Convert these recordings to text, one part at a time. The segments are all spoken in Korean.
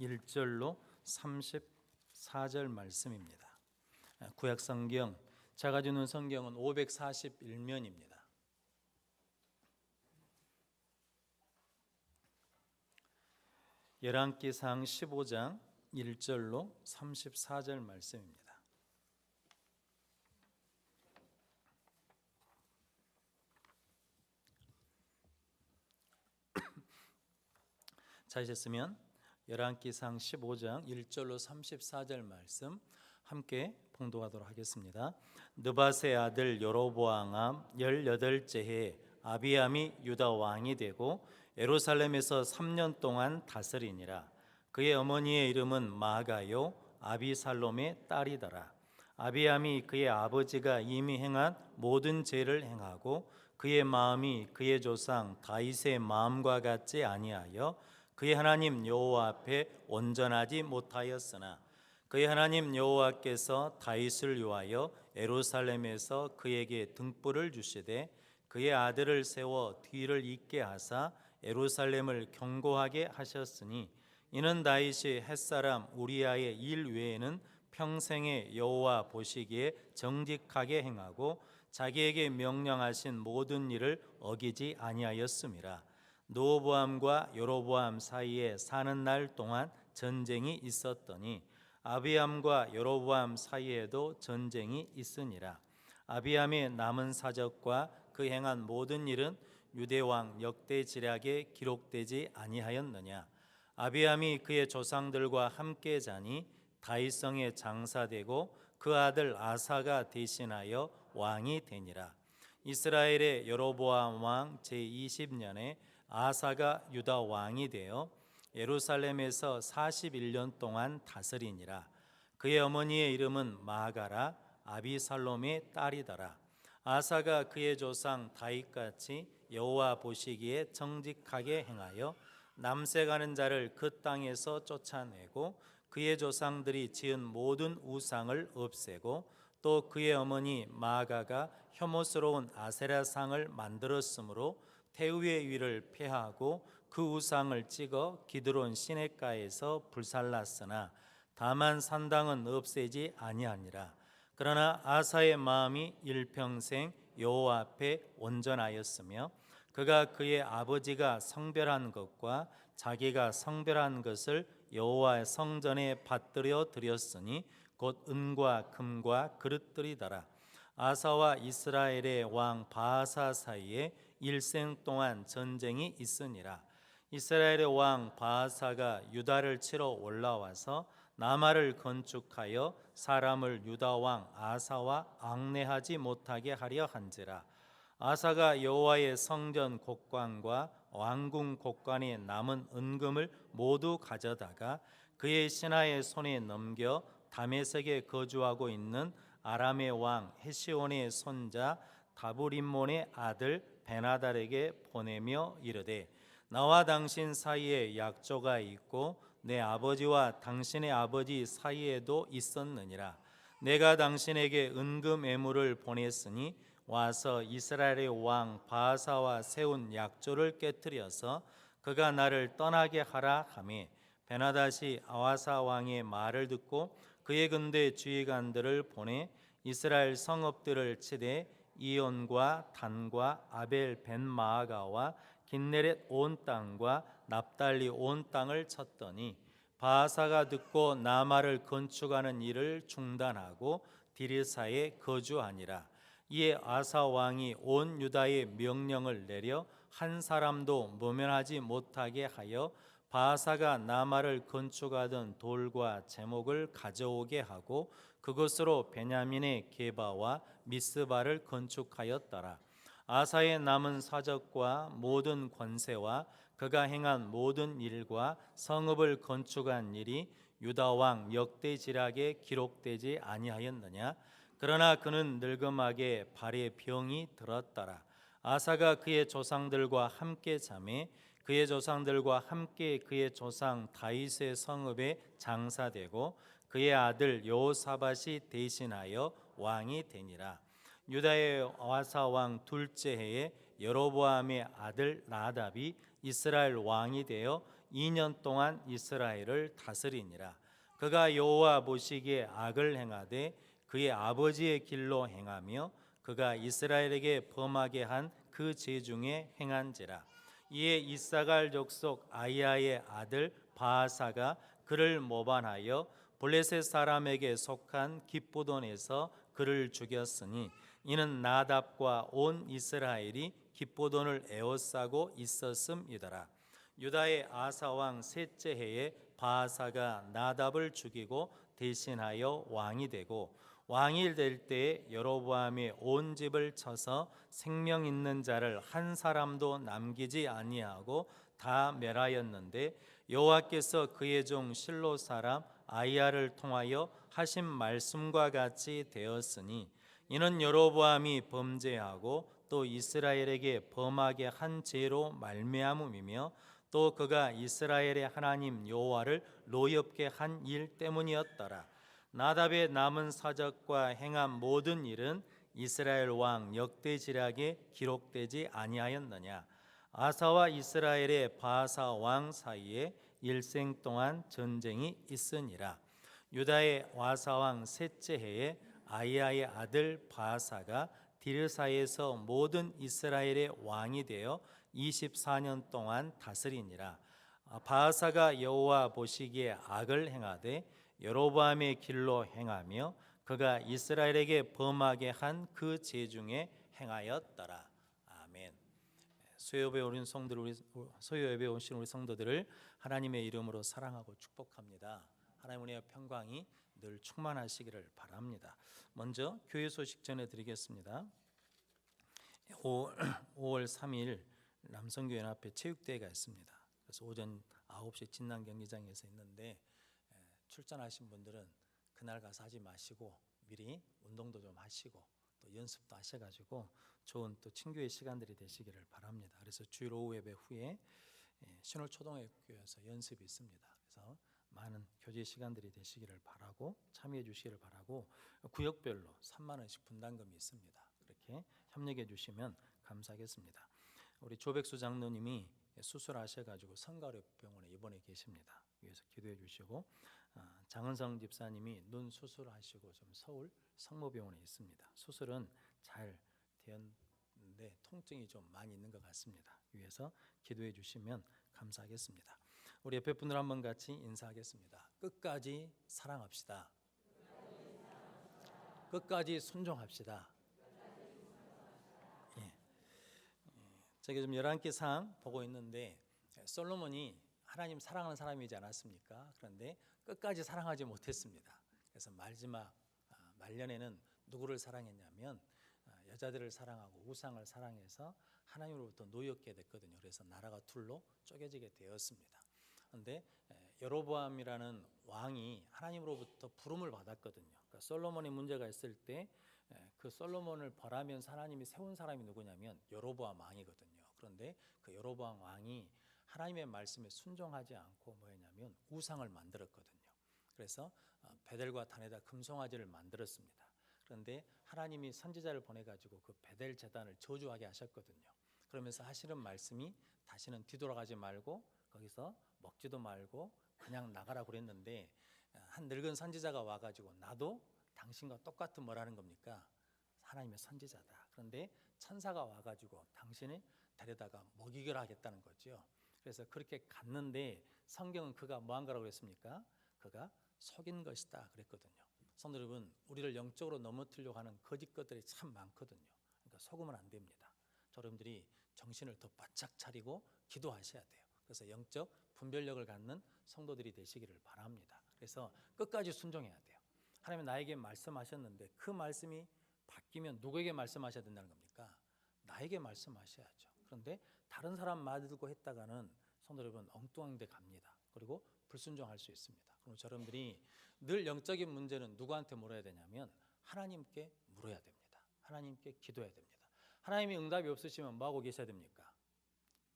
1절로 34절 말씀입니다. 구약 성경 제가 주는 성경은 541면입니다. 열왕기상 15장 1절로 34절 말씀입니다. 찾으셨으면 열왕기상 15장 1절로 34절 말씀 함께 봉독하도록 하겠습니다. 느밧의 아들 여로보암 18째 해에 아비암이 유다 왕이 되고 예루살렘에서 3년 동안 다스리니라. 그의 어머니의 이름은 마가요 아비살롬의 딸이더라. 아비암이 그의 아버지가 이미 행한 모든 죄를 행하고 그의 마음이 그의 조상 다윗의 마음과 같지 아니하여 그의 하나님 여호와 앞에 온전하지 못하였으나 그의 하나님 여호와께서 다윗을 위하여 예루살렘에서 그에게 등불을 주시되 그의 아들을 세워 뒤를 잇게 하사 예루살렘을 견고하게 하셨으니 이는 다윗이 햇사람 우리아의 일 외에는 평생에 여호와 보시기에 정직하게 행하고 자기에게 명령하신 모든 일을 어기지 아니하였음이라. 르호보암과 여로보암 사이에 사는 날 동안 전쟁이 있었더니 아비암과 여로보암 사이에도 전쟁이 있으니라. 아비암의 남은 사적과 그 행한 모든 일은 유대왕 역대지략에 기록되지 아니하였느냐. 아비암이 그의 조상들과 함께 자니 다윗성에 장사되고 그 아들 아사가 대신하여 왕이 되니라. 이스라엘의 여로보암 왕 제20년에 아사가 유다 왕이 되어 예루살렘에서 41년 동안 다스리니라. 그의 어머니의 이름은 마가라 아비살롬의 딸이더라. 아사가 그의 조상 다윗같이 여호와 보시기에 정직하게 행하여 남색하는 자를 그 땅에서 쫓아내고 그의 조상들이 지은 모든 우상을 없애고 또 그의 어머니 마가가 혐오스러운 아세라상을 만들었으므로 태우의 위를 폐하고 그 우상을 찍어 기드론 시냇가에서 불살랐으나 다만 산당은 없애지 아니하니라. 그러나 아사의 마음이 일평생 여호와 앞에 온전하였으며 그가 그의 아버지가 성별한 것과 자기가 성별한 것을 여호와의 성전에 받들여 드렸으니 곧 은과 금과 그릇들이더라. 아사와 이스라엘의 왕 바하사 사이에 일생 동안 전쟁이 있으니라. 이스라엘의 왕 바하사가 유다를 치러 올라와서 나마를 건축하여 사람을 유다 왕 아사와 앙내하지 못하게 하려 한지라. 아사가 여호와의 성전 곡관과 왕궁 곡관에 남은 은금을 모두 가져다가 그의 신하의 손에 넘겨 다메섹에 거주하고 있는 아람의 왕 헤시온의 손자 다브림몬의 아들 베나달에게 보내며 이르되 나와 당신 사이에 약조가 있고 내 아버지와 당신의 아버지 사이에도 있었느니라. 내가 당신에게 은금 애물을 보냈으니 와서 이스라엘의 왕 바하사와 세운 약조를 깨뜨려서 그가 나를 떠나게 하라 하매 베나닷이 아와사 왕의 말을 듣고 그의 군대 주의관들을 보내 이스라엘 성읍들을 치되 이온과 단과 아벨 벤마아가와 긴네렛 온 땅과 납달리 온 땅을 쳤더니 바하사가 듣고 나마를 건축하는 일을 중단하고 디르사에 거주하니라. 이에 아사 왕이 온 유다에 명령을 내려 한 사람도 모면하지 못하게 하여 바하사가 나마를 건축하던 돌과 제목을 가져오게 하고 그것으로 베냐민의 게바와 미스바를 건축하였더라. 아사의 남은 사적과 모든 권세와 그가 행한 모든 일과 성읍을 건축한 일이 유다 왕 역대지략에 기록되지 아니하였느냐. 그러나 그는 늙음하게 발에 병이 들었더라. 아사가 그의 조상들과 함께 잠에 그의 조상들과 함께 그의 조상 다윗의 성읍에 장사되고 그의 아들 여호사밧이 대신하여 왕이 되니라. 유다의 아사 왕 둘째 해에 여로보암의 아들 나답이 이스라엘 왕이 되어 2년 동안 이스라엘을 다스리니라. 그가 여호와 보시기에 악을 행하되 그의 아버지의 길로 행하며 그가 이스라엘에게 범하게 한 그 죄 중에 행한지라. 이에 이사갈 족속 아이야의 아들 바아사가 그를 모반하여 블레셋 사람에게 속한 깁보돈에서 그를 죽였으니 이는 나답과 온 이스라엘이 깁보돈을 에워싸고 있었음이더라. 유다의 아사 왕 셋째 해에 바아사가 나답을 죽이고 대신하여 왕이 되고 왕이 될 때에 여로보암이 온 집을 쳐서 생명 있는 자를 한 사람도 남기지 아니하고 다 멸하였는데 여호와께서 그의 종 실로 사람 아이야를 통하여 하신 말씀과 같이 되었으니 이는 여로보암이 범죄하고 또 이스라엘에게 범하게 한 죄로 말미암음이며 또 그가 이스라엘의 하나님 여호와를 노엽게 한 일 때문이었더라. 나답의 남은 사적과 행한 모든 일은 이스라엘 왕 역대지략에 기록되지 아니하였느냐. 아사와 이스라엘의 바사 왕 사이에 일생 동안 전쟁이 있으니라. 유다의 와사 왕 셋째 해에 아이야의 아들 바사가 디르사에서 모든 이스라엘의 왕이 되어 24년 동안 다스리니라. 바사가 여호와 보시기에 악을 행하되 여로보암의 길로 행하며 그가 이스라엘에게 범하게 한 그 죄 중에 행하였더라. 아멘. 소요예배 오신 우리 성도들을 하나님의 이름으로 사랑하고 축복합니다. 하나님 은혜와 평강이 늘 충만하시기를 바랍니다. 먼저 교회 소식 전해드리겠습니다. 5월 3일 남성교회 앞에 체육대회가 있습니다. 그래서 오전 9시 진남 경기장에서 있는데 출전하신 분들은 그날 가서 하지 마시고 미리 운동도 좀 하시고 또 연습도 하셔가지고 좋은 또 친교의 시간들이 되시기를 바랍니다. 그래서 주일 오후 예배 후에 신월초등학교에서 연습이 있습니다. 그래서 많은 교제 시간들이 되시기를 바라고 참여해 주시기를 바라고 구역별로 3만 원씩 분담금이 있습니다. 그렇게 협력해 주시면 감사하겠습니다. 우리 조백수 장로님이 수술하셔가지고 성가료병원에 입원해 계십니다. 위해서 기도해 주시고 장은성 집사님이 눈 수술하시고 좀 서울 성모병원에 있습니다. 수술은 잘 되었는데 통증이 좀 많이 있는 것 같습니다. 위해서 기도해 주시면 감사하겠습니다. 우리 옆에 분들 한번 같이 인사하겠습니다. 끝까지 사랑합시다. 끝까지 순종합시다. 제가 좀 열왕기상 보고 있는데 솔로몬이 하나님 사랑하는 사람이지 않았습니까? 그런데 끝까지 사랑하지 못했습니다. 그래서 마지막 말년에는 누구를 사랑했냐면 여자들을 사랑하고 우상을 사랑해서 하나님으로부터 노엽게 됐거든요. 그래서 나라가 둘로 쪼개지게 되었습니다. 그런데 여로보암이라는 왕이 하나님으로부터 부름을 받았거든요. 그러니까 솔로몬이 문제가 있을 때 그 솔로몬을 벌하면서 하나님이 세운 사람이 누구냐면 여로보암 왕이거든요. 그런데 그 여로보암 왕이 하나님의 말씀에 순종하지 않고 뭐였냐면 우상을 만들었거든요. 그래서 베델과 단에다 금송아지를 만들었습니다. 그런데 하나님이 선지자를 보내가지고 그 베델 제단을 저주하게 하셨거든요. 그러면서 하시는 말씀이 다시는 뒤돌아가지 말고 거기서 먹지도 말고 그냥 나가라고 그랬는데 한 늙은 선지자가 와가지고 나도 당신과 똑같은 뭐라는 겁니까? 하나님의 선지자다. 그런데 천사가 와가지고 당신을 데려다가 먹이기를 하겠다는 거죠. 그래서 그렇게 갔는데 성경은 그가 뭐한 거라고 그랬습니까? 그가 속인 것이다 그랬거든요. 성도 여러분, 우리를 영적으로 넘어뜨리려고 하는 거짓 것들이 참 많거든요. 그러니까 속으면 안 됩니다. 여러분들이 정신을 더 바짝 차리고 기도하셔야 돼요. 그래서 영적 분별력을 갖는 성도들이 되시기를 바랍니다. 그래서 끝까지 순종해야 돼요. 하나님이 나에게 말씀하셨는데 그 말씀이 바뀌면 누구에게 말씀하셔야 된다는 겁니까? 나에게 말씀하셔야죠. 그런데 다른 사람 말 듣고 했다가는 성도 여러분 엉뚱한 데 갑니다. 그리고 불순종할 수 있습니다. 그럼 여러분들이 늘 영적인 문제는 누구한테 물어야 되냐면 하나님께 물어야 됩니다. 하나님께 기도해야 됩니다. 하나님이 응답이 없으시면 뭐하고 계셔야 됩니까?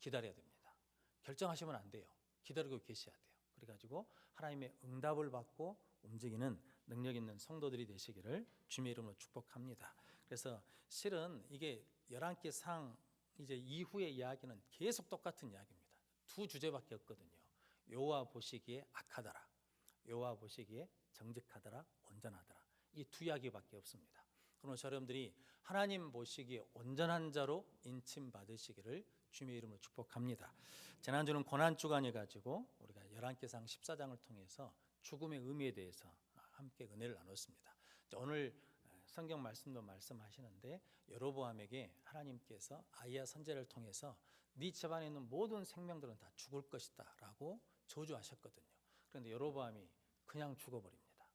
기다려야 됩니다. 결정하시면 안 돼요. 기다리고 계셔야 돼요. 그래가지고 하나님의 응답을 받고 움직이는 능력 있는 성도들이 되시기를 주님의 이름으로 축복합니다. 그래서 실은 이게 열왕기상 이제 이후의 이야기는 계속 똑같은 이야기입니다. 두 주제밖에 없거든요. 여호와 보시기에 악하더라, 여호와 보시기에 정직하더라, 온전하더라. 이 두 이야기밖에 없습니다. 그러면 여러분들이 하나님 보시기에 온전한 자로 인침 받으시기를 주님의 이름으로 축복합니다. 지난주는 고난 주간을 가지고 우리가 열왕기상 14장을 통해서 죽음의 의미에 대해서 함께 은혜를 나눴습니다. 오늘 성경 말씀도 말씀하시는데 여로보암에게 하나님께서 아이야 선지자를 통해서 네 집안에 있는 모든 생명들은 다 죽을 것이다 라고 저주하셨거든요. 그런데 여로보암이 그냥 죽어버립니다.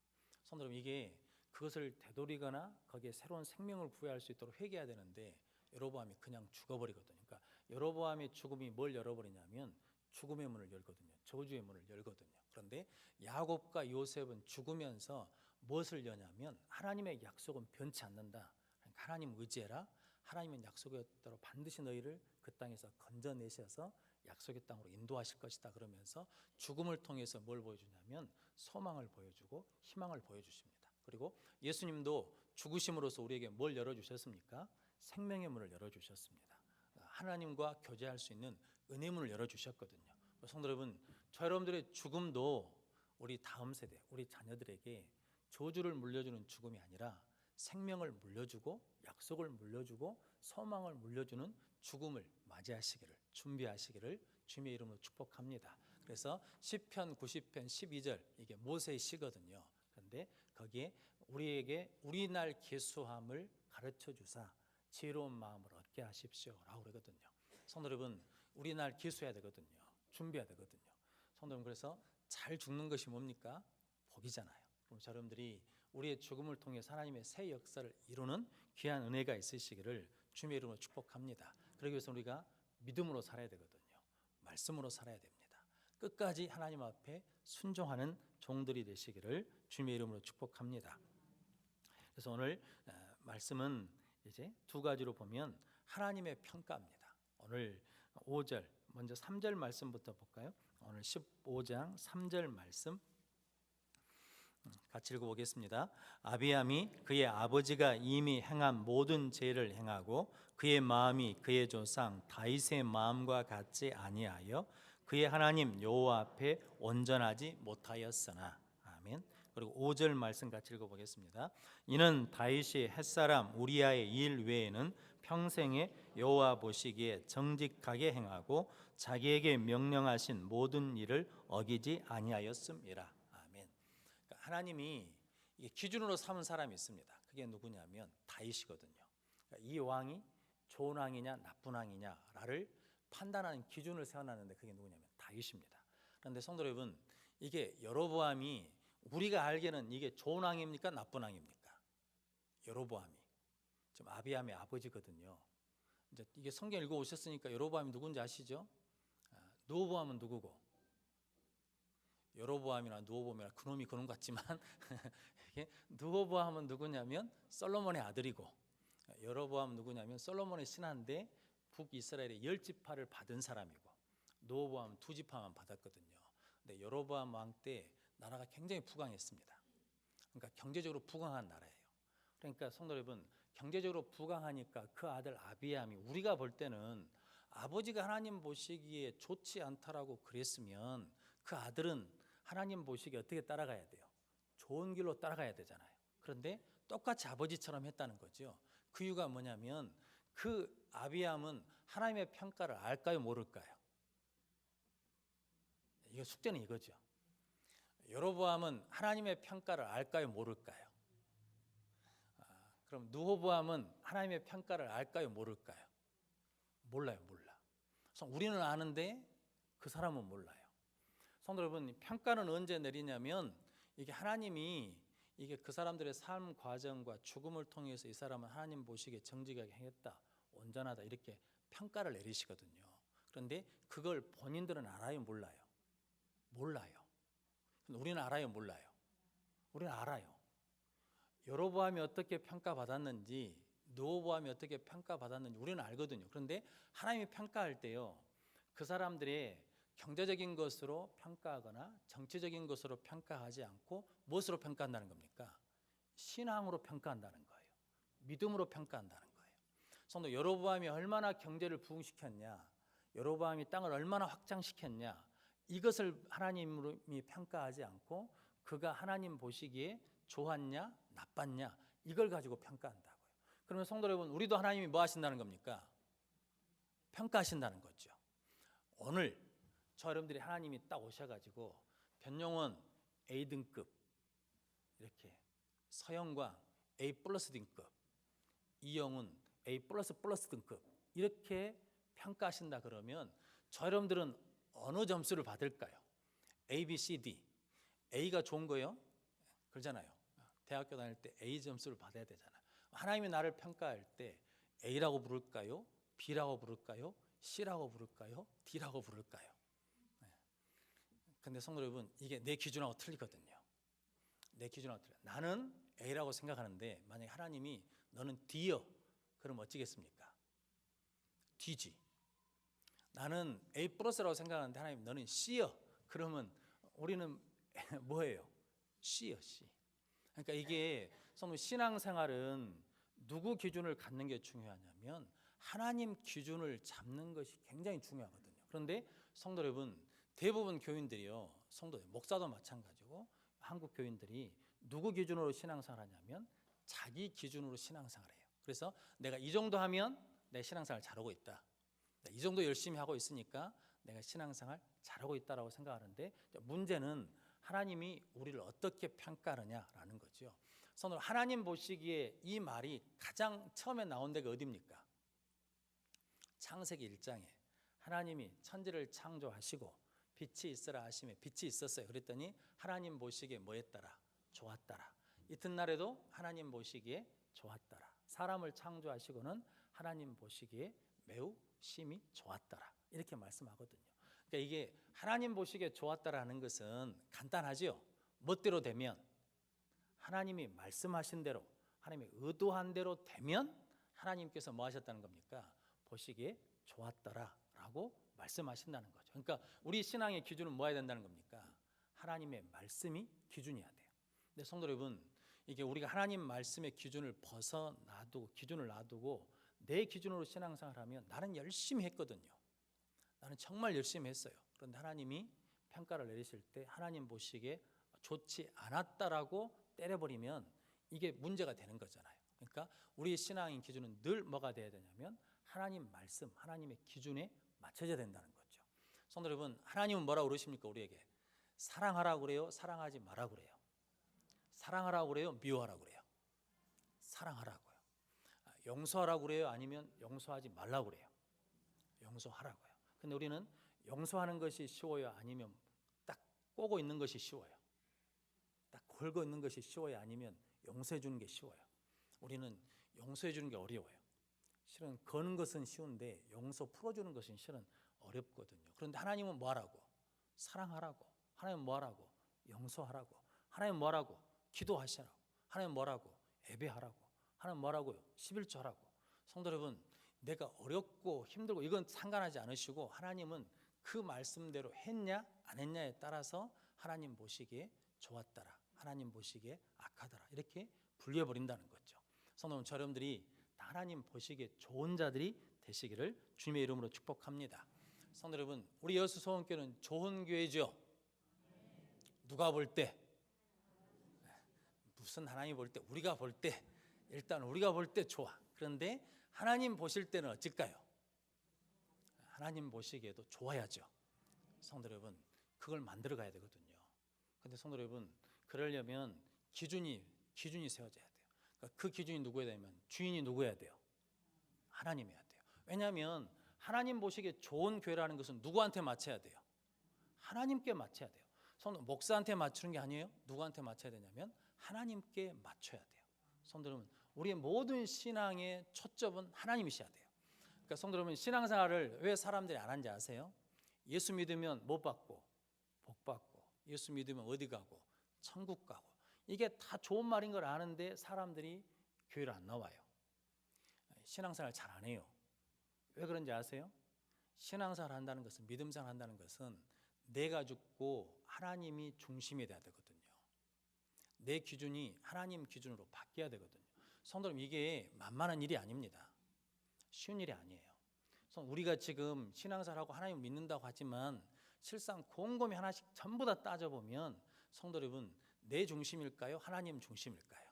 성도 여러분, 이게 그것을 되돌리거나 거기에 새로운 생명을 부여할 수 있도록 회개해야 되는데 여로보암이 그냥 죽어버리거든요. 그러니까 여로보암의 죽음이 뭘 열어버리냐면 죽음의 문을 열거든요. 저주의 문을 열거든요. 그런데 야곱과 요셉은 죽으면서 무엇을 여냐면 하나님의 약속은 변치 않는다. 그러니까 하나님 의지해라. 하나님은 약속의 대로 반드시 너희를 그 땅에서 건져내셔서 약속의 땅으로 인도하실 것이다. 그러면서 죽음을 통해서 뭘 보여주냐면 소망을 보여주고 희망을 보여주십니다. 그리고 예수님도 죽으심으로써 우리에게 뭘 열어주셨습니까? 생명의 문을 열어주셨습니다. 하나님과 교제할 수 있는 은혜의 문을 열어주셨거든요. 성도 여러분, 저 여러분들의 죽음도 우리 다음 세대, 우리 자녀들에게 저주를 물려주는 죽음이 아니라 생명을 물려주고 약속을 물려주고 소망을 물려주는 죽음을 맞이하시기를, 준비하시기를 주님의 이름으로 축복합니다. 그래서 시편 90편 12절, 이게 모세의 시거든요. 그런데 거기에 우리에게 우리 날 계수함을 가르쳐 주사 지혜로운 마음을 얻게 하십시오라고 그러거든요. 성도 여러분, 우리 날 계수해야 되거든요. 준비해야 되거든요. 성도 여러분, 그래서 잘 죽는 것이 뭡니까? 복이잖아요. 그럼 여러분들이 우리의 죽음을 통해 하나님의 새 역사를 이루는 귀한 은혜가 있으시기를 주님의 이름으로 축복합니다. 그러기 위해서 우리가 믿음으로 살아야 되거든요. 말씀으로 살아야 됩니다. 끝까지 하나님 앞에 순종하는 종들이 되시기를 주님의 이름으로 축복합니다. 그래서 오늘 말씀은 이제 두 가지로 보면 하나님의 평가입니다. 오늘 5절, 먼저 3절 말씀부터 볼까요? 오늘 15장 3절 말씀 같이 읽어보겠습니다. 아비암이 그의 아버지가 이미 행한 모든 죄를 행하고 그의 마음이 그의 조상 다윗의 마음과 같지 아니하여 그의 하나님 여호와 앞에 온전하지 못하였으나. 아멘. 그리고 5절 말씀 같이 읽어보겠습니다. 이는 다윗이 햇사람 우리아의 일 외에는 평생에 여호와 보시기에 정직하게 행하고 자기에게 명령하신 모든 일을 어기지 아니하였음이라. 아멘. 그러니까 하나님이 기준으로 삼은 사람이 있습니다. 그게 누구냐면 다윗이거든요. 그러니까 이 왕이 좋은 왕이냐 나쁜 왕이냐를 판단하는 기준을 세워놨는데 그게 누구냐면 다윗입니다. 그런데 성도 여러분, 이게 여로보암이 우리가 알기에는 이게 좋은 왕입니까 나쁜 왕입니까? 여로보암이 지금 아비암의 아버지거든요. 이제 이게 성경 읽어 오셨으니까 여로보암이 누군지 아시죠? 느호보암은 누구고? 여로보암이나 느호보암이나 그놈이 그놈 같지만 느호보암은 누구냐면 솔로몬의 아들이고, 여로보암은 누구냐면 솔로몬의 신하인데 북이스라엘의 10지파를 받은 사람이고, 느호보암은 2지파만 받았거든요. 근데 여로보암 왕 때 나라가 굉장히 부강했습니다. 그러니까 경제적으로 부강한 나라예요. 그러니까 성도 여러분, 경제적으로 부강하니까 그 아들 아비암이 우리가 볼 때는 아버지가 하나님 보시기에 좋지 않다라고 그랬으면 그 아들은 하나님 보시기에 어떻게 따라가야 돼요? 좋은 길로 따라가야 되잖아요. 그런데 똑같이 아버지처럼 했다는 거죠. 그 이유가 뭐냐면 그 아비암은 하나님의 평가를 알까요 모를까요? 이거 숙제는 이거죠. 여로보암은 하나님의 평가를 알까요 모를까요? 그럼 느호보암은 하나님의 평가를 알까요 모를까요? 몰라요. 그래서 우리는 아는데 그 사람은 몰라요. 성도 여러분, 평가는 언제 내리냐면 이게 하나님이 이게 그 사람들의 삶 과정과 죽음을 통해서 이 사람은 하나님 보시기에 정직하게 행했다, 온전하다 이렇게 평가를 내리시거든요. 그런데 그걸 본인들은 알아요 몰라요? 몰라요. 우리는 알아요 몰라요? 우리는 알아요. 여로보암이 어떻게 평가받았는지, 느호보암이 어떻게 평가받았는지 우리는 알거든요. 그런데 하나님이 평가할 때요, 그 사람들의 경제적인 것으로 평가하거나 정치적인 것으로 평가하지 않고 무엇으로 평가한다는 겁니까? 신앙으로 평가한다는 거예요. 믿음으로 평가한다는 거예요. 성도, 여로보암이 얼마나 경제를 부흥시켰냐, 여로보암이 땅을 얼마나 확장시켰냐, 이것을 하나님이 평가하지 않고 그가 하나님 보시기에 좋았냐 나빴냐 이걸 가지고 평가한다고요. 그러면 성도 여러분, 우리도 하나님이 뭐 하신다는 겁니까? 평가하신다는 거죠. 오늘 저 여러분들이 하나님이 딱 오셔가지고 변용원 A등급, 이렇게 서영광 A 플러스 등급, 이영훈 A 플러스 등급 이렇게 평가하신다 그러면 저 여러분들은 어느 점수를 받을까요? A, B, C, D. A가 좋은 거예요? 그러잖아요. 대학교 다닐 때 A 점수를 받아야 되잖아요. 하나님이 나를 평가할 때 A라고 부를까요? B라고 부를까요? C라고 부를까요? D라고 부를까요? 근데 성도 여러분, 이게 내 기준하고 틀리거든요. 내 기준하고 틀려요. 나는 A라고 생각하는데 만약에 하나님이 너는 D여, 그럼 어찌겠습니까? D지. 나는 A 플러스라고 생각하는데 하나님 너는 C여, 그러면 우리는 뭐예요? C여, C. 그러니까 이게 성도 신앙생활은 누구 기준을 갖는 게 중요하냐면 하나님 기준을 잡는 것이 굉장히 중요하거든요. 그런데 성도 여러분, 대부분 교인들이요, 성도 목사도 마찬가지고 한국 교인들이 누구 기준으로 신앙생활 하냐면 자기 기준으로 신앙생활 해요. 그래서 내가 이 정도 하면 내 신앙생활 잘하고 있다, 이 정도 열심히 하고 있으니까 내가 신앙생활 잘하고 있다라고 생각하는데, 문제는 하나님이 우리를 어떻게 평가하느냐라는 거죠. 성도, 하나님 보시기에 이 말이 가장 처음에 나온 데가 어디입니까? 창세기 1장에 하나님이 천지를 창조하시고 빛이 있으라 하시며 빛이 있었어요. 그랬더니 하나님 보시기에 뭐 했더라? 좋았더라. 이튿날에도 하나님 보시기에 좋았더라. 사람을 창조하시고는 하나님 보시기에 매우 심히 좋았더라. 이렇게 말씀하거든요. 그러니까 이게 하나님 보시기에 좋았다라는 것은 간단하죠. 멋대로 되면, 하나님이 말씀하신 대로, 하나님이 의도한 대로 되면 하나님께서 뭐 하셨다는 겁니까? 보시기에 좋았더라라고 말씀하신다는 거죠. 그러니까 우리 신앙의 기준은 뭐 해야 된다는 겁니까? 하나님의 말씀이 기준이어야 돼요. 근데 성도 여러분, 이게 우리가 하나님 말씀의 기준을 기준을 놔두고 내 기준으로 신앙생활하면 나는 열심히 했거든요. 나는 정말 열심히 했어요. 그런데 하나님이 평가를 내리실 때 하나님 보시기에 좋지 않았다라고 때려버리면 이게 문제가 되는 거잖아요. 그러니까 우리 신앙의 기준은 늘 뭐가 돼야 되냐면 하나님 말씀, 하나님의 기준에 맞춰져야 된다는 거죠. 성도 여러분, 하나님은 뭐라고 그러십니까? 우리에게 사랑하라고 그래요? 사랑하지 말라고 그래요? 사랑하라고 그래요? 미워하라고 그래요? 사랑하라고요. 용서하라고 그래요? 아니면 용서하지 말라고 그래요? 용서하라고요. 근데 우리는 용서하는 것이 쉬워요? 아니면 딱 꼬고 있는 것이 쉬워요? 딱 걸고 있는 것이 쉬워요? 아니면 용서해 주는 게 쉬워요? 우리는 용서해 주는 게 어려워요. 실은 거는 것은 쉬운데 용서 풀어주는 것은 실은 어렵거든요. 그런데 하나님은 뭐하라고? 사랑하라고. 하나님은 뭐하라고? 용서하라고. 하나님은 뭐하라고? 기도하시라고. 하나님은 뭐하라고? 예배하라고. 하나님은 뭐하라고요? 11조하라고. 성도 여러분, 내가 어렵고 힘들고 이건 상관하지 않으시고 하나님은 그 말씀대로 했냐 안 했냐에 따라서 하나님 보시기에 좋았더라, 하나님 보시기에 악하더라, 이렇게 분류해버린다는 거죠. 성도 여러분, 여러분들이 하나님 보시기에 좋은 자들이 되시기를 주님의 이름으로 축복합니다. 성도 여러분, 우리 여수 소원교회는 좋은 교회죠. 누가 볼 때? 무슨 하나님 볼 때? 우리가 볼 때, 일단 우리가 볼 때 좋아. 그런데 하나님 보실 때는 어쩔까요? 하나님 보시기에도 좋아야죠. 성도 여러분, 그걸 만들어 가야 되거든요. 근데 성도 여러분, 그러려면 기준이 세워져야 돼요. 그러니까 그 기준이 누구여야 되냐면 주인이 누구여야 돼요? 하나님이어야 돼요. 왜냐하면 하나님 보시기에 좋은 교회라는 것은 누구한테 맞춰야 돼요? 하나님께 맞춰야 돼요. 성도, 목사한테 맞추는 게 아니에요. 누구한테 맞춰야 되냐면 하나님께 맞춰야 돼요. 성도 여러분, 우리의 모든 신앙의 초점은 하나님이셔야 돼요. 그러니까 성도 여러분, 신앙생활을 왜 사람들이 안 하는지 아세요? 예수 믿으면 못 받고 복 받고, 예수 믿으면 어디 가고 천국 가고, 이게 다 좋은 말인 걸 아는데 사람들이 교회를 안 나와요. 신앙생활 잘 안 해요. 왜 그런지 아세요? 신앙생활 한다는 것은, 믿음생활 한다는 것은 내가 죽고 하나님이 중심이 돼야 되거든요. 내 기준이 하나님 기준으로 바뀌어야 되거든요. 성도 여러분, 이게 만만한 일이 아닙니다. 쉬운 일이 아니에요. 우리가 지금 신앙생활하고 하나님을 믿는다고 하지만 실상 곰곰이 하나씩 전부 다 따져보면 성도 여러분, 내 중심일까요? 하나님 중심일까요?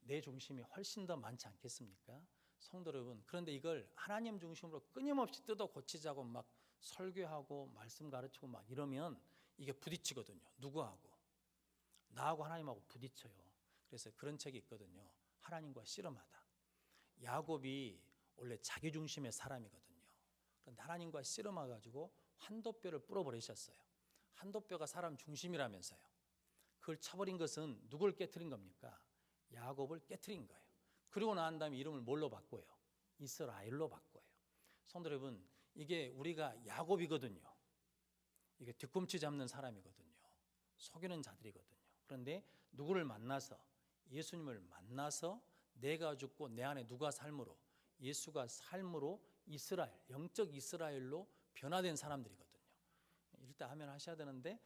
내 중심이 훨씬 더 많지 않겠습니까? 성도 여러분, 그런데 이걸 하나님 중심으로 끊임없이 뜯어 고치자고 막 설교하고 말씀 가르치고 막 이러면 이게 부딪히거든요. 누구하고? 나하고 하나님하고 부딪혀요. 그래서 그런 책이 있거든요. 하나님과 씨름하다. 야곱이 원래 자기 중심의 사람이거든요. 그런데 하나님과 씨름해가지고 한돛뼈를 뿌려버리셨어요. 한돛뼈가 사람 중심이라면서요. 그걸 쳐버린 것은 누굴 깨트린 겁니까? 야곱을 깨트린 거예요. 그리고 난 다음에 이름을 뭘로 바꿔요? 이스라엘로 바꿔요. 성도 여러분, 이게 우리가 야곱이거든요. 이게 뒤꿈치 잡는 사람이거든요. 속이는 자들이거든요. 그런데 누구를 만나서, 예수님을 만나서 내가 죽고 내 안에 누가 삶으로, 예수가 삶으로 이스라엘, 영적 이스라엘로 변화된 사람들이거든요. 일단 하면 하셔야 되는데,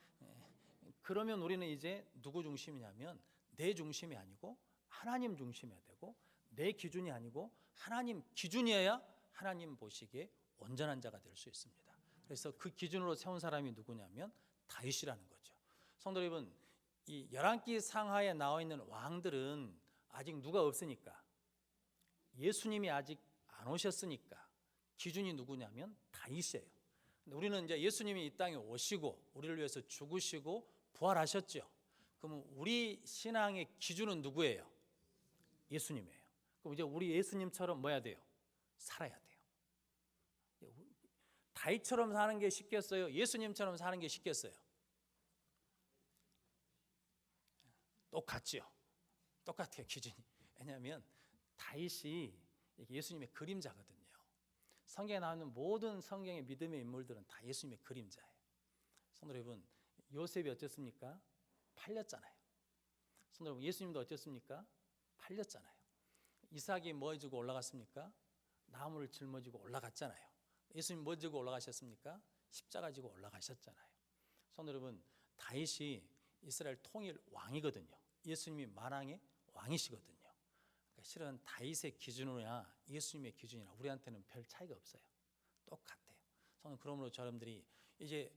그러면 우리는 이제 누구 중심이냐면 내 중심이 아니고 하나님 중심이어야 되고, 내 기준이 아니고 하나님 기준이어야 하나님 보시기에 온전한 자가 될 수 있습니다. 그래서 그 기준으로 세운 사람이 누구냐면 다윗이라는 거죠. 성도 여러분, 이 열왕기 상하에 나와 있는 왕들은 아직 누가 없으니까, 예수님이 아직 안 오셨으니까 기준이 누구냐면 다윗이에요. 근데 우리는 이제 예수님이 이 땅에 오시고 우리를 위해서 죽으시고 부활하셨죠. 그러면 우리 신앙의 기준은 누구예요? 예수님이에요. 그럼 이제 우리 예수님처럼 뭐 해야 돼요? 살아야 돼요. 다윗처럼 사는 게 쉽겠어요? 예수님처럼 사는 게 쉽겠어요? 똑같죠. 똑같아요, 기준이. 왜냐하면 다윗이 예수님의 그림자거든요. 성경에 나오는 모든 성경의 믿음의 인물들은 다 예수님의 그림자예요. 성도 여러분, 요셉이 어땠습니까? 팔렸잖아요. 성도 여러분, 예수님도 어땠습니까? 팔렸잖아요. 이삭이 뭐 해주고 올라갔습니까? 나무를 짊어지고 올라갔잖아요. 예수님 뭐 지고 올라가셨습니까? 십자가 지고 올라가셨잖아요. 성도 여러분, 다윗이 이스라엘 통일 왕이거든요. 예수님이 만왕의 왕이시거든요. 그러니까 실은 다윗의 기준이나 예수님의 기준이나 우리한테는 별 차이가 없어요. 똑같아요. 저는 그러므로 여러분들이 이제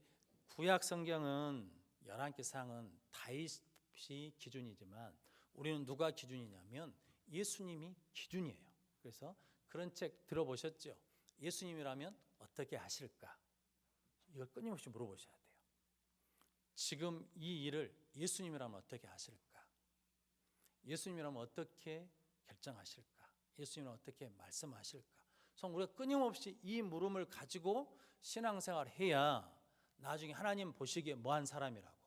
구약 성경은 열왕기상은 다윗이 기준이지만 우리는 누가 기준이냐면 예수님이 기준이에요. 그래서 그런 책 들어보셨죠? 예수님이라면 어떻게 하실까? 이걸 끊임없이 물어보셔야 돼요. 지금 이 일을 예수님이라면 어떻게 하실까? 예수님이라면 어떻게 결정하실까? 예수님은 어떻게 말씀하실까? 그래서 우리가 끊임없이 이 물음을 가지고 신앙생활을 해야 나중에 하나님 보시기에 뭐한 사람이라고,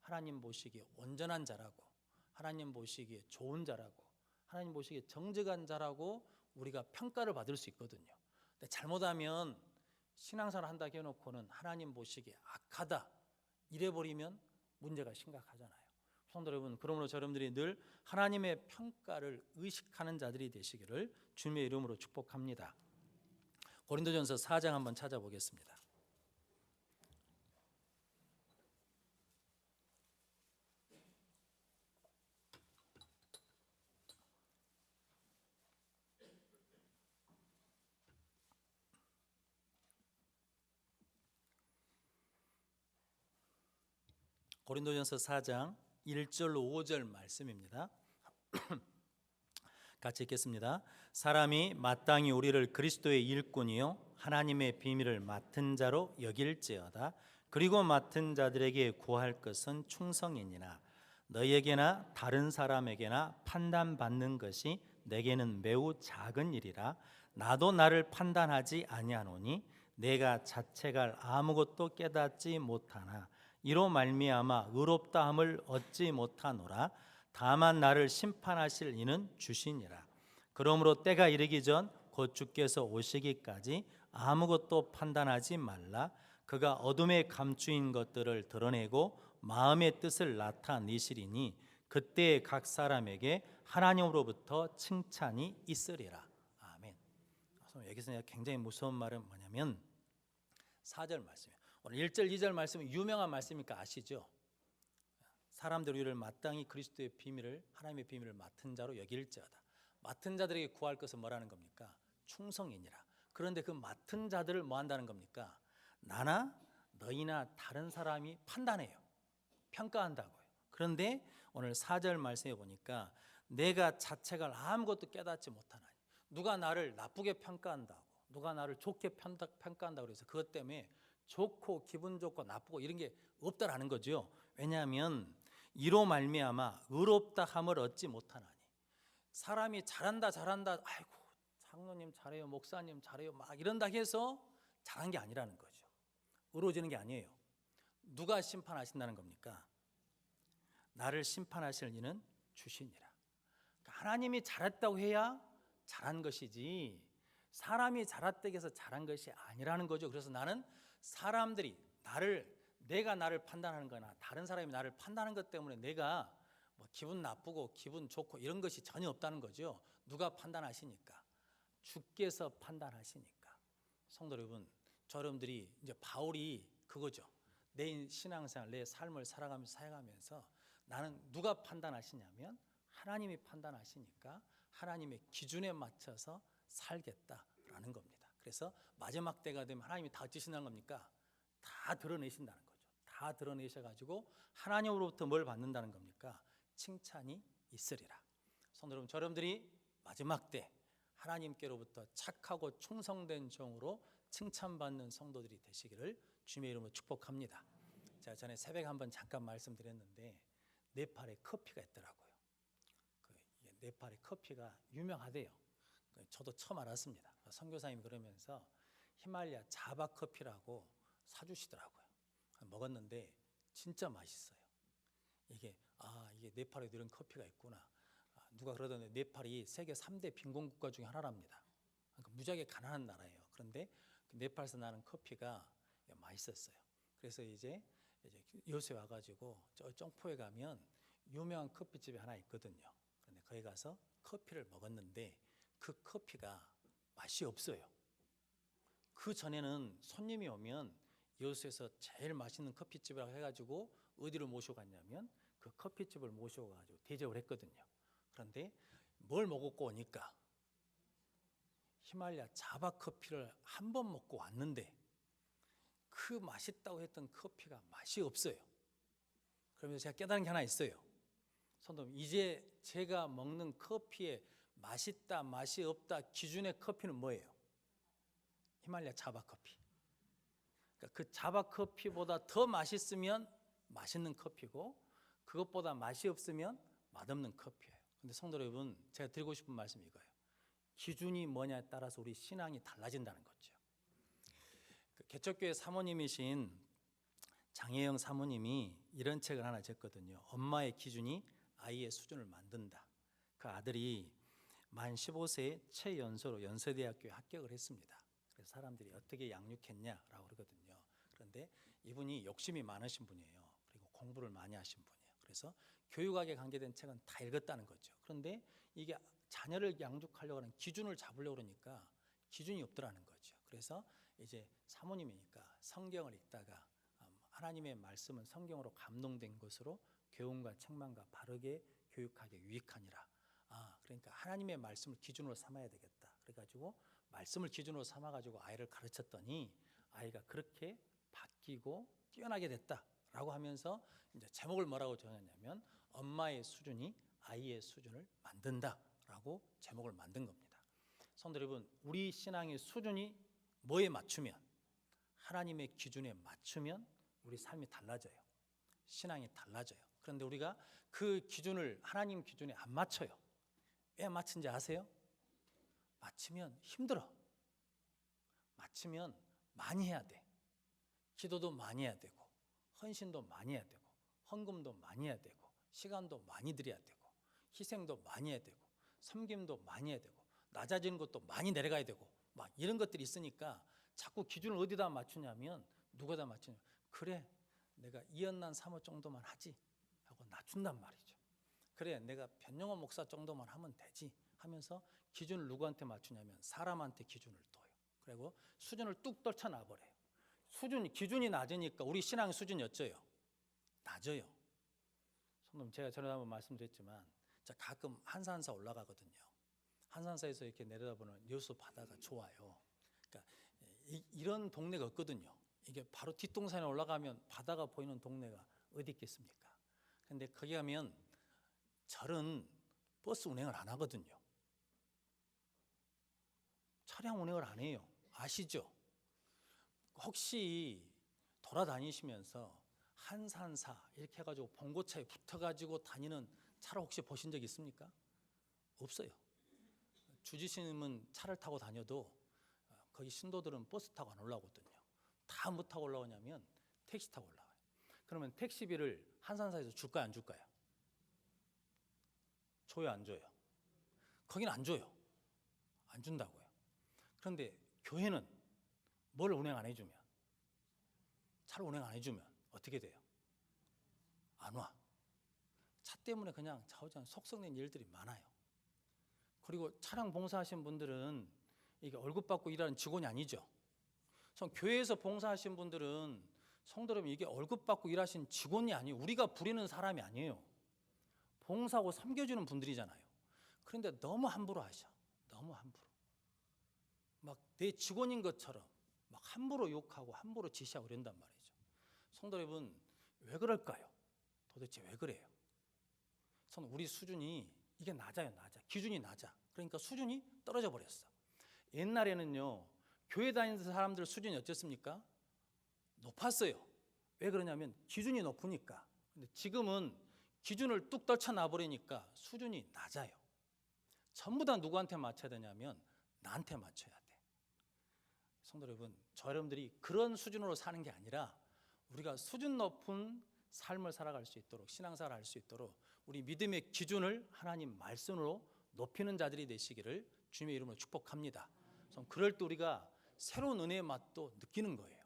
하나님 보시기에 온전한 자라고, 하나님 보시기에 좋은 자라고, 하나님 보시기에 정직한 자라고 우리가 평가를 받을 수 있거든요. 근데 잘못하면 신앙생활 한다 해놓고는 하나님 보시기에 악하다 이래버리면 문제가 심각하잖아요. 성도 여러분, 그러므로 여러분들이 늘 하나님의 평가를 의식하는 자들이 되시기를 주님의 이름으로 축복합니다. 고린도전서 4장 한번 찾아보겠습니다. 고린도전서 4장 1절로 5절 말씀입니다. 같이 읽겠습니다. 사람이 마땅히 우리를 그리스도의 일꾼이요 하나님의 비밀을 맡은 자로 여길지어다. 그리고 맡은 자들에게 구할 것은 충성이니라. 너희에게나 다른 사람에게나 판단받는 것이 내게는 매우 작은 일이라. 나도 나를 판단하지 아니하노니 내가 자책할 아무것도 깨닫지 못하나 이로 말미암아 의롭다함을 얻지 못하노라. 다만 나를 심판하실 이는 주시니라. 그러므로 때가 이르기 전 곧 주께서 오시기까지 아무것도 판단하지 말라. 그가 어둠에 감추인 것들을 드러내고 마음의 뜻을 나타내시리니 그때 각 사람에게 하나님으로부터 칭찬이 있으리라. 아멘. 여기서 굉장히 무서운 말은 뭐냐면 4절 말씀이에요. 오늘 1절 2절 말씀은 유명한 말씀이니까 아시죠? 사람들이 우리를 마땅히 그리스도의 비밀을, 하나님의 비밀을 맡은 자로 여길지어다. 맡은 자들에게 구할 것은 뭐라는 겁니까? 충성이니라. 그런데 그 맡은 자들을 뭐 한다는 겁니까? 나나 너희나 다른 사람이 판단해요. 평가한다고요. 그런데 오늘 4절 말씀해 보니까 내가 자책을 아무것도 깨닫지 못하나니, 누가 나를 나쁘게 평가한다고, 누가 나를 좋게 평가한다고 그래서 그것 때문에 좋고 기분 좋고 나쁘고 이런 게 없다라는 거죠. 왜냐하면 이로 말미암아 의롭다 함을 얻지 못하나니, 사람이 잘한다 아이고 장로님 잘해요, 목사님 잘해요 막 이런다 해서 잘한 게 아니라는 거죠. 의로워지는 게 아니에요. 누가 심판하신다는 겁니까? 나를 심판하실 이는 주시니라. 그러니까 하나님이 잘했다고 해야 잘한 것이지 사람이 잘했다고 해서 잘한 것이 아니라는 거죠. 그래서 나는 사람들이 내가 나를 판단하는 거나 다른 사람이 나를 판단하는 것 때문에 내가 뭐 기분 나쁘고 기분 좋고 이런 것이 전혀 없다는 거죠. 누가 판단하시니까? 주께서 판단하시니까. 성도 여러분, 여러분들이 이제 바울이 그거죠. 내 신앙생활, 내 삶을 살아가면서 사역하면서 나는 누가 판단하시냐면 하나님이 판단하시니까 하나님의 기준에 맞춰서 살겠다라는 겁니다. 그래서 마지막 때가 되면 하나님이 다 어찌신다는 겁니까? 다 드러내신다는 거죠. 다 드러내셔가지고 하나님으로부터 뭘 받는다는 겁니까? 칭찬이 있으리라. 성도 여러분, 여러분들이 마지막 때 하나님께로부터 착하고 충성된 종으로 칭찬받는 성도들이 되시기를 주님의 이름으로 축복합니다. 제가 전에 새벽에 한번 잠깐 말씀드렸는데 네팔에 커피가 있더라고요. 네팔의 커피가 유명하대요. 저도 처음 알았습니다. 선교사님이 그러면서 히말라야 자바 커피라고 사주시더라고요. 먹었는데 진짜 맛있어요. 이게 네팔에 이런 커피가 있구나. 누가 그러던데 네팔이 세계 3대 빈곤 국가 중에 하나랍니다. 그러니까 무지하게 가난한 나라예요. 그런데 네팔에서 나는 커피가 맛있었어요. 그래서 이제 요새 와가지고 저 점포에 가면 유명한 커피집이 하나 있거든요. 그런데 거기 가서 커피를 먹었는데 그 커피가 맛이 없어요. 그 전에는 손님이 오면 여수에서 제일 맛있는 커피집이라고 해가지고 어디를 모시고 갔냐면 그 커피집을 모시고 가지고 대접을 했거든요. 그런데 뭘 먹고 오니까 히말라야 자바 커피를 한 번 먹고 왔는데 그 맛있다고 했던 커피가 맛이 없어요. 그러면서 제가 깨달은 게 하나 있어요. 선생님, 이제 제가 먹는 커피에 맛있다, 맛이 없다 기준의 커피는 뭐예요? 히말라야 자바 커피. 그러니까 그 자바 커피보다 더 맛있으면 맛있는 커피고 그것보다 맛이 없으면 맛없는 커피예요. 근데 성도 여러분, 제가 드리고 싶은 말씀이 이거예요. 기준이 뭐냐에 따라서 우리 신앙이 달라진다는 거죠. 그 개척교회 사모님이신 장혜영 사모님이 이런 책을 하나 적거든요. 엄마의 기준이 아이의 수준을 만든다. 그 아들이 만 15세에 최연소로 연세대학교에 합격을 했습니다. 그래서 사람들이 어떻게 양육했냐라고 그러거든요. 그런데 이분이 욕심이 많으신 분이에요. 그리고 공부를 많이 하신 분이에요. 그래서 교육학에 관계된 책은 다 읽었다는 거죠. 그런데 이게 자녀를 양육하려고 하는 기준을 잡으려고 그러니까 기준이 없더라는 거죠. 그래서 이제 사모님이니까 성경을 읽다가 하나님의 말씀은 성경으로 감동된 것으로 교훈과 책망과 바르게 교육하게 유익하니라. 그러니까 하나님의 말씀을 기준으로 삼아야 되겠다. 그래가지고 말씀을 기준으로 삼아가지고 아이를 가르쳤더니 아이가 그렇게 바뀌고 뛰어나게 됐다라고 하면서 이제 제목을 뭐라고 정했냐면 엄마의 수준이 아이의 수준을 만든다라고 제목을 만든 겁니다. 성도 여러분, 우리 신앙의 수준이 뭐에 맞추면 하나님의 기준에 맞추면 우리 삶이 달라져요. 신앙이 달라져요. 그런데 우리가 그 기준을 하나님 기준에 안 맞춰요. 왜 맞춘지 아세요? 맞추면 힘들어. 맞추면 많이 해야 돼. 기도도 많이 해야 되고 헌신도 많이 해야 되고 헌금도 많이 해야 되고 시간도 많이 들여야 되고 희생도 많이 해야 되고 섬김도 많이 해야 되고 낮아지는 것도 많이 내려가야 되고 막 이런 것들이 있으니까 자꾸 기준을 어디다 맞추냐면 누구다 맞추냐. 그래, 내가 이연난 사모 정도만 하지 하고 낮춘단 말이죠. 그래, 내가 변영호 목사 정도만 하면 되지 하면서 기준을 누구한테 맞추냐면 사람한테 기준을 둬요. 그리고 수준을 뚝 떨쳐놔버려요. 기준이 낮으니까 우리 신앙 수준이 어째요? 낮아요. 성도님, 제가 전에 한번 말씀드렸지만 가끔 한산사 올라가거든요. 한산사에서 이렇게 내려다보는 여수 바다가 좋아요. 그러니까 이런 동네가 없거든요. 이게 바로 뒷동산에 올라가면 바다가 보이는 동네가 어디 있겠습니까? 근데 거기 가면 절은 버스 운행을 안 하거든요. 차량 운행을 안 해요. 아시죠? 혹시 돌아다니시면서 한산사 이렇게 해가지고 봉고차에 붙어가지고 다니는 차를 혹시 보신 적 있습니까? 없어요. 주지스님은 차를 타고 다녀도 거기 신도들은 버스 타고 안 올라오거든요. 다 뭐 타고 올라오냐면 택시 타고 올라와요. 그러면 택시비를 한산사에서 줄까요, 안 줄까요? 줘요, 안 줘요? 거기는 안 줘요. 안 준다고요. 그런데 교회는 뭘 운행 안 해주면, 차를 운행 안 해주면 어떻게 돼요? 안 와. 차 때문에 그냥 좌우지간 속성낸 일들이 많아요. 그리고 차량 봉사하신 분들은 이게 월급 받고 일하는 직원이 아니죠. 교회에서 봉사하신 분들은 성도 여러분, 이게 월급 받고 일하신 직원이 아니에요. 우리가 부리는 사람이 아니에요. 봉사하고 섬겨주는 분들이잖아요. 그런데 너무 함부로 하셔. 너무 함부로. 막 내 직원인 것처럼 막 함부로 욕하고 함부로 지시하고 그런단 말이죠. 성도 여러분, 왜 그럴까요? 도대체 왜 그래요? 우리 수준이 이게 낮아요. 기준이 낮아. 그러니까 수준이 떨어져 버렸어. 옛날에는요, 교회 다니는 사람들 수준이 어땠습니까? 높았어요. 왜 그러냐면 기준이 높으니까. 근데 지금은 기준을 뚝 떨쳐놔 버리니까 수준이 낮아요. 전부 다 누구한테 맞춰야 되냐면 나한테 맞춰야 돼. 성도 여러분, 저 여러분들이 그런 수준으로 사는 게 아니라 우리가 수준 높은 삶을 살아갈 수 있도록, 신앙생활을 할 수 있도록 우리 믿음의 기준을 하나님 말씀으로 높이는 자들이 되시기를 주님의 이름으로 축복합니다. 그럴 때 우리가 새로운 은혜의 맛도 느끼는 거예요.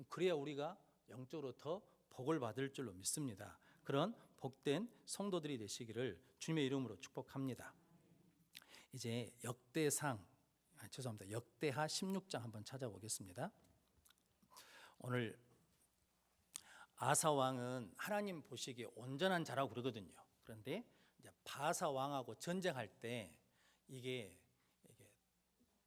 그래야 우리가 영적으로 더 복을 받을 줄로 믿습니다. 그런 복된 성도들이 되시기를 주님의 이름으로 축복합니다. 이제 역대하 16장 한번 찾아보겠습니다. 오늘 아사 왕은 하나님 보시기에 온전한 자라고 그러거든요. 그런데 이제 바사 왕하고 전쟁할 때 이게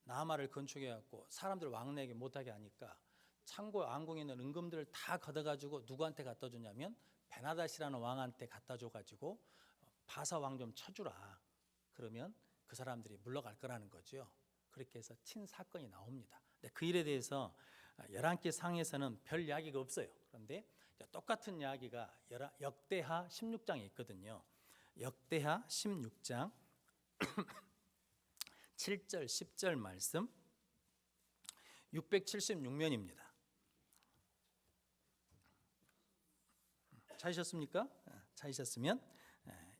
나마를 건축해 갖고 사람들 왕래하게 못하게 하니까 창고 왕궁에 있는 은금들을 다 걷어가지고 누구한테 갖다 주냐면 베나닷이라는 왕한테 갖다 줘가지고 바사 왕 좀 쳐주라. 그러면 그 사람들이 물러갈 거라는 거죠. 그렇게 해서 친 사건이 나옵니다. 근데 그 일에 대해서 11개 상에서는 별 이야기가 없어요. 그런데 똑같은 이야기가 역대하 16장에 있거든요. 역대하 16장 7절 10절 말씀 676면입니다. 찾으셨습니까? 찾으셨으면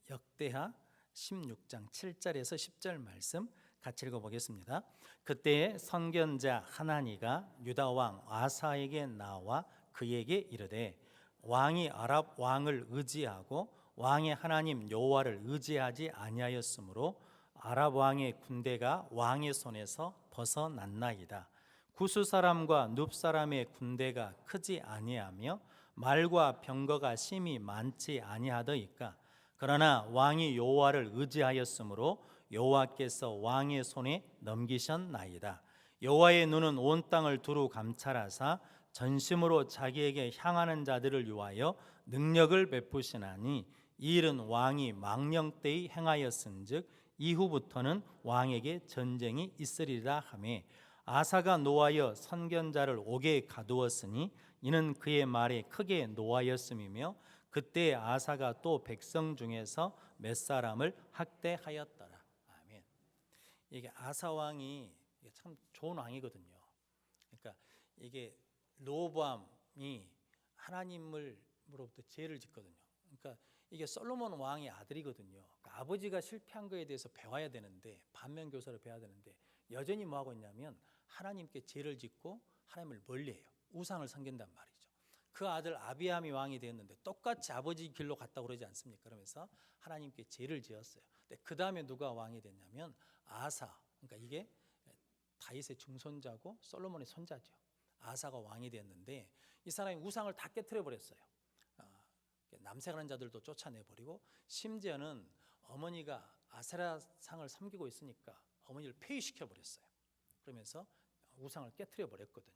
역대하 16장 7절에서 10절 말씀 같이 읽어보겠습니다. 그때에 선견자 하나니가 유다 왕 아사에게 나와 그에게 이르되 왕이 아랍 왕을 의지하고 왕의 하나님 여호와를 의지하지 아니하였으므로 아랍 왕의 군대가 왕의 손에서 벗어났나이다. 구스 사람과 눕 사람의 군대가 크지 아니하며 말과 병거가 심히 많지 아니하더이까. 그러나 왕이 여호와를 의지하였으므로 여호와께서 왕의 손에 넘기셨나이다. 여호와의 눈은 온 땅을 두루 감찰하사 전심으로 자기에게 향하는 자들을 위하여 능력을 베푸시나니 이 일은 왕이 망령 때에 행하였은즉 이후부터는 왕에게 전쟁이 있으리라 하며 아사가 노하여 선견자를 옥에 가두었으니 이는 그의 말에 크게 노하였음이며 그때 아사가 또 백성 중에서 몇 사람을 학대하였더라. 아멘. 이게 아사 왕이 참 좋은 왕이거든요. 그러니까 이게 르호보암이 하나님으로부터 죄를 짓거든요. 그러니까 이게 솔로몬 왕의 아들이거든요. 그러니까 아버지가 실패한 거에 대해서 배워야 되는데 반면 교사를 배워야 되는데 여전히 뭐 하고 있냐면 하나님께 죄를 짓고 하나님을 멀리해요. 우상을 섬긴단 말이죠. 그 아들 아비암이 왕이 되었는데 똑같이 아버지 길로 갔다고 그러지 않습니까? 그러면서 하나님께 죄를 지었어요. 근데 그 다음에 누가 왕이 됐냐면 아사. 그러니까 이게 다윗의 증손자고 솔로몬의 손자죠. 아사가 왕이 됐는데 이 사람이 우상을 다 깨트려 버렸어요. 남색하는 자들도 쫓아내버리고 심지어는 어머니가 아세라상을 섬기고 있으니까 어머니를 폐위시켜 버렸어요. 그러면서 우상을 깨트려 버렸거든요.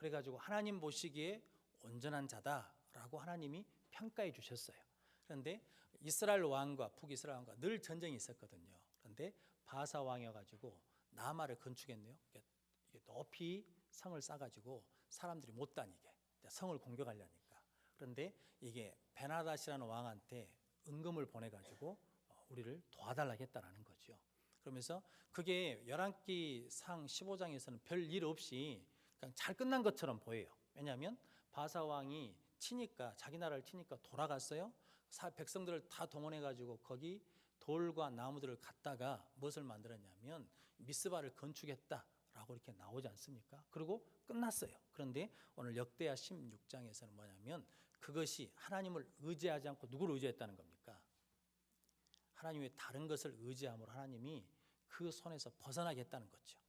그래가지고 하나님 보시기에 온전한 자다라고 하나님이 평가해 주셨어요. 그런데 이스라엘 왕과 북이스라엘 왕과 늘 전쟁이 있었거든요. 그런데 바사 왕이어가지고 나마를 건축했네요. 높이 성을 쌓아가지고 사람들이 못 다니게 성을 공격하려니까. 그런데 이게 베나닷이라는 왕한테 은금을 보내가지고 우리를 도와달라고 했다라는 거죠. 그러면서 그게 열왕기상 15장에서는 별 일 없이 그냥 잘 끝난 것처럼 보여요. 왜냐하면 바사 왕이 치니까 자기 나라를 치니까 돌아갔어요. 백성들을 다 동원해가지고 거기 돌과 나무들을 갖다가 무엇을 만들었냐면 미스바를 건축했다라고 이렇게 나오지 않습니까? 그리고 끝났어요. 그런데 오늘 역대하 16장에서는 뭐냐면 그것이 하나님을 의지하지 않고 누구를 의지했다는 겁니까? 하나님 외에 다른 것을 의지함으로 하나님이 그 손에서 벗어나게 했다는 거죠.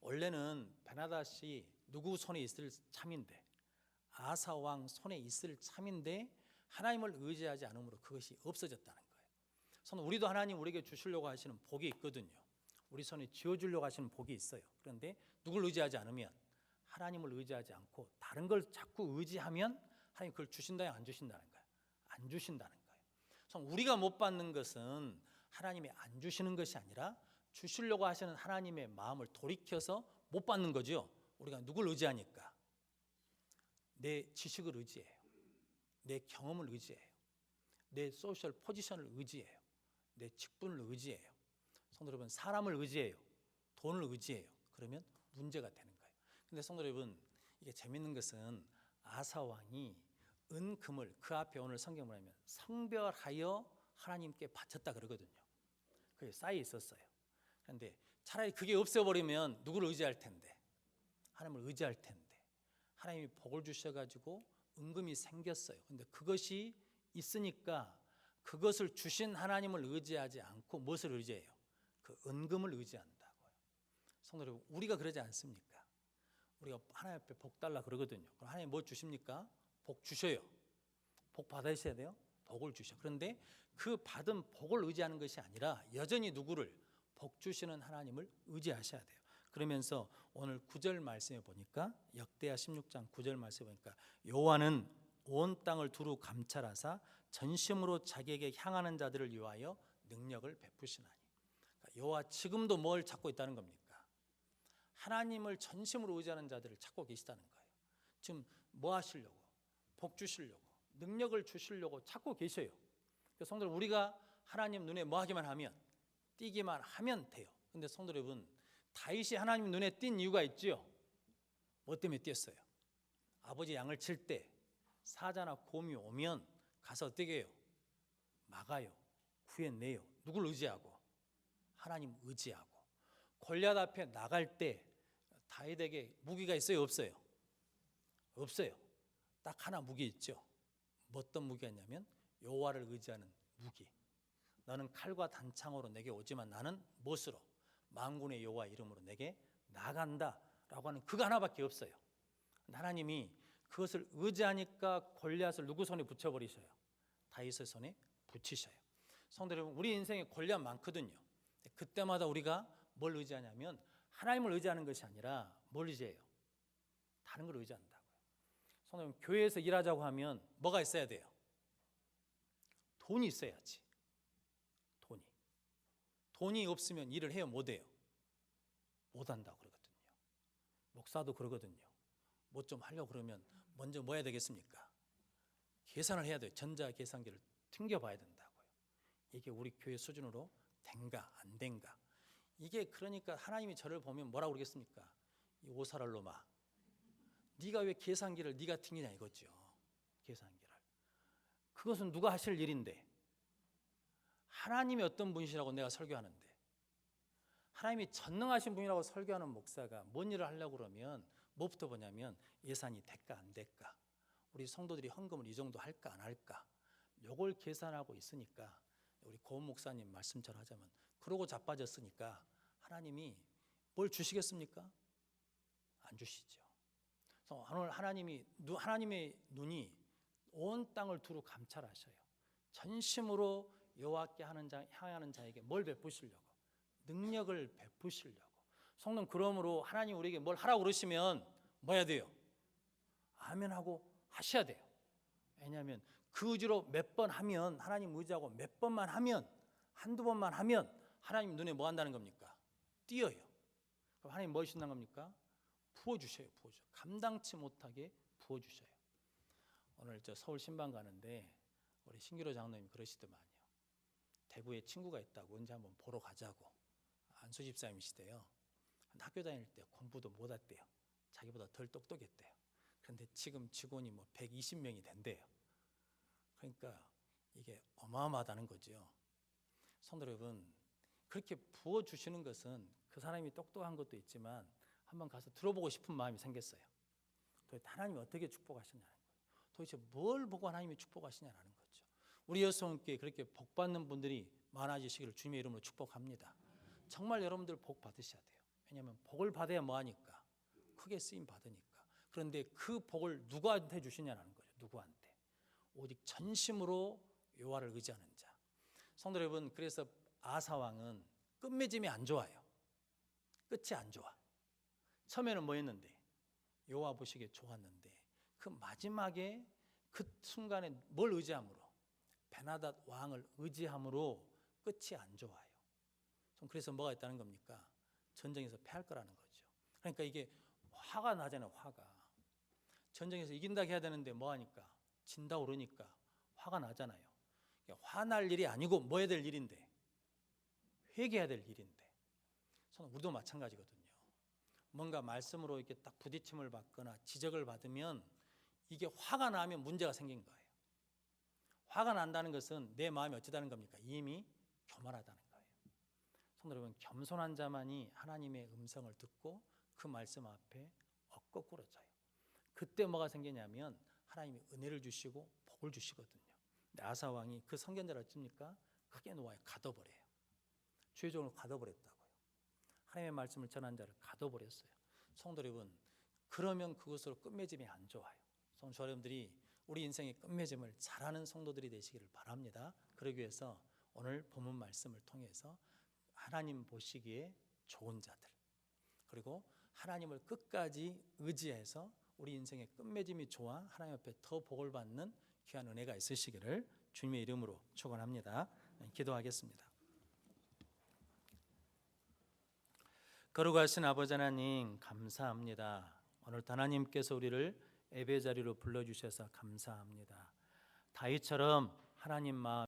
원래는 베나닷이 누구 손에 있을 참인데, 아사 왕 손에 있을 참인데 하나님을 의지하지 않으므로 그것이 없어졌다는 거예요. 우리도 하나님 우리에게 주시려고 하시는 복이 있거든요. 우리 손에 쥐어주려고 하시는 복이 있어요. 그런데 누굴 의지하지 않으면, 하나님을 의지하지 않고 다른 걸 자꾸 의지하면 하나님 그걸 주신다야 안 주신다는 거예요. 안 주신다는 거예요. 우리가 못 받는 것은 하나님이 안 주시는 것이 아니라 주시려고 하시는 하나님의 마음을 돌이켜서 못 받는 거죠. 우리가 누굴 의지하니까? 내 지식을 의지해요. 내 경험을 의지해요. 내 소셜 포지션을 의지해요. 내 직분을 의지해요. 성도 여러분, 사람을 의지해요. 돈을 의지해요. 그러면 문제가 되는 거예요. 근데 성도 여러분, 이게 재밌는 것은 아사 왕이 은금을 그 앞에 오늘 성경 보면 성별하여 하나님께 바쳤다 그러거든요. 그게 쌓여 있었어요. 그런데 차라리 그게 없어버리면 누구를 의지할 텐데? 하나님을 의지할 텐데. 하나님이 복을 주셔가지고 은금이 생겼어요. 근데 그것이 있으니까 그것을 주신 하나님을 의지하지 않고 무엇을 의지해요? 그 은금을 의지한다고요. 성도 여러분, 우리가 그러지 않습니까? 우리가 하나님 앞에 복 달라 그러거든요. 그럼 하나님 뭐 주십니까? 복 주셔요. 복 받으셔야 돼요. 복을 주셔. 그런데 그 받은 복을 의지하는 것이 아니라 여전히 누구를? 복 주시는 하나님을 의지하셔야 돼요. 그러면서 오늘 9절 말씀에 보니까 역대하 16장 9절 말씀에 보니까 여호와는 온 땅을 두루 감찰하사 전심으로 자기에게 향하는 자들을 위하여 능력을 베푸시나니. 그러니까 여호와 지금도 뭘 찾고 있다는 겁니까? 하나님을 전심으로 의지하는 자들을 찾고 계시다는 거예요. 지금 뭐 하시려고? 복 주시려고, 능력을 주시려고 찾고 계셔요. 그래서 성도들, 우리가 하나님 눈에 뭐 하기만 하면, 띄기만 하면 돼요. 근데 성도 여러분, 다윗이 하나님 눈에 띈 이유가 있죠. 뭐 때문에 띄었어요? 아버지 양을 칠 때 사자나 곰이 오면 가서 어떻게 해요? 막아요. 구해내요. 누굴 의지하고? 하나님 의지하고. 골리앗 앞에 나갈 때 다윗에게 무기가 있어요? 없어요? 없어요. 딱 하나 무기 있죠. 어떤 무기가 있냐면 여호와를 의지하는 무기. 너는 칼과 단창으로 내게 오지만 나는 무엇으로? 만군의 여호와 이름으로 내게 나간다라고 하는 그거 하나밖에 없어요. 하나님이 그것을 의지하니까 골리앗을 누구 손에 붙여버리셔요? 다윗의 손에 붙이셔요. 성도 여러분, 우리 인생에 골리앗 많거든요. 그때마다 우리가 뭘 의지하냐면 하나님을 의지하는 것이 아니라 뭘 의지해요? 다른 걸 의지한다고요. 성도 여러분, 교회에서 일하자고 하면 뭐가 있어야 돼요? 돈이 있어야지. 돈이 없으면 일을 해요? 못 해요? 못 한다고 그러거든요. 목사도 그러거든요. 뭐 좀 하려고 그러면 먼저 뭐 해야 되겠습니까? 계산을 해야 돼요. 전자계산기를 튕겨봐야 된다고요. 이게 우리 교회 수준으로 된가 안 된가. 이게 그러니까 하나님이 저를 보면 뭐라고 그러겠습니까? 이 오사랄로마, 네가 왜 계산기를 네가 튕기냐 이거죠. 계산기를. 그것은 누가 하실 일인데, 하나님이 어떤 분이시라고 내가 설교하는데, 하나님이 전능하신 분이라고 설교하는 목사가 뭔 일을 하려고 그러면 뭐부터 보냐면 예산이 될까 안 될까, 우리 성도들이 헌금을 이 정도 할까 안 할까, 요걸 계산하고 있으니까 우리 고은 목사님 말씀처럼 하자면 그러고 자빠졌으니까 하나님이 뭘 주시겠습니까? 안 주시죠. 그래서 오늘 하나님의 눈이 온 땅을 두루 감찰하셔요. 전심으로 여호와께 향하는 자에게 뭘 베푸시려고? 능력을 베푸시려고. 성도님, 그러므로 하나님 우리에게 뭘 하라고 그러시면 뭐 해야 돼요? 아멘 하고 하셔야 돼요. 왜냐하면 그 의지로 몇 번 하면, 하나님 의지하고 몇 번만 하면, 한두 번만 하면 하나님 눈에 뭐 한다는 겁니까? 띄어요. 그럼 하나님 뭐 하신다는 겁니까? 부어주셔요. 부어주셔요. 감당치 못하게 부어주셔요. 오늘 저 서울 신방 가는데 우리 신기로 장로님이 그러시더만요. 대구에 친구가 있다고 언제 한번 보러 가자고. 안수 집사님이시대요. 학교 다닐 때 공부도 못했대요. 자기보다 덜 똑똑했대요. 그런데 지금 직원이 뭐 120명이 된대요. 그러니까 이게 어마어마하다는 거죠. 성도 여러분, 그렇게 부어주시는 것은 그 사람이 똑똑한 것도 있지만 한번 가서 들어보고 싶은 마음이 생겼어요. 도대체 하나님이 어떻게 축복하시냐는 거예요. 도대체 뭘 보고 하나님이 축복하시냐는 거죠. 우리 여성교회 그렇게 복 받는 분들이 많아지시기를 주님의 이름으로 축복합니다. 정말 여러분들 복 받으셔야 돼요. 왜냐하면 복을 받아야 뭐하니까? 크게 쓰임 받으니까. 그런데 그 복을 누구한테 주시냐는 거죠. 누구한테? 오직 전심으로 여호와를 의지하는 자. 성도 여러분, 그래서 아사 왕은 끝맺음이 안 좋아요. 끝이 안 좋아. 처음에는 뭐였는데? 여호와 보시기에 좋았는데 그 마지막에 그 순간에 뭘 의지함으로? 베나닷 왕을 의지함으로 끝이 안 좋아요. 그래서 뭐가 있다는 겁니까? 전쟁에서 패할 거라는 거죠. 그러니까 이게 화가 나잖아요. 화가. 전쟁에서 이긴다 해야 되는데 뭐하니까? 진다 오르니까 화가 나잖아요. 화날 일이 아니고 뭐 해야 될 일인데? 회개해야 될 일인데. 우리도 마찬가지거든요. 뭔가 말씀으로 이렇게 딱 부딪힘을 받거나 지적을 받으면 이게 화가 나면 문제가 생긴 거예요. 화가 난다는 것은 내 마음이 어찌다는 겁니까? 이미 교만하다는 거예요. 성도 여러분, 겸손한 자만이 하나님의 음성을 듣고 그 말씀 앞에 엇거꾸러져요. 그때 뭐가 생기냐면 하나님이 은혜를 주시고 복을 주시거든요. 근데 아사 왕이 그 선견자를 어찌입니까? 크게 놓아요. 가둬버려요. 주의적으로 가둬버렸다고요. 하나님의 말씀을 전한 자를 가둬버렸어요. 성도 여러분, 그러면 그것으로 끝맺음이 안 좋아요. 성도 여러분들이 우리 인생의 끝맺음을 잘하는 성도들이 되시기를 바랍니다. 그러기 위해서 오늘 본문 말씀을 통해서 하나님 보시기에 좋은 자들, 그리고 하나님을 끝까지 의지해서 우리 인생의 끝맺음이 좋아 하나님 앞에 더 복을 받는 귀한 은혜가 있으시기를 주님의 이름으로 축원합니다. 기도하겠습니다. 거룩하신 아버지 하나님, 감사합니다. 오늘 하나님께서 우리를 예배 자리로 불러주셔서 감사합니다. 다윗처럼 하나님 마음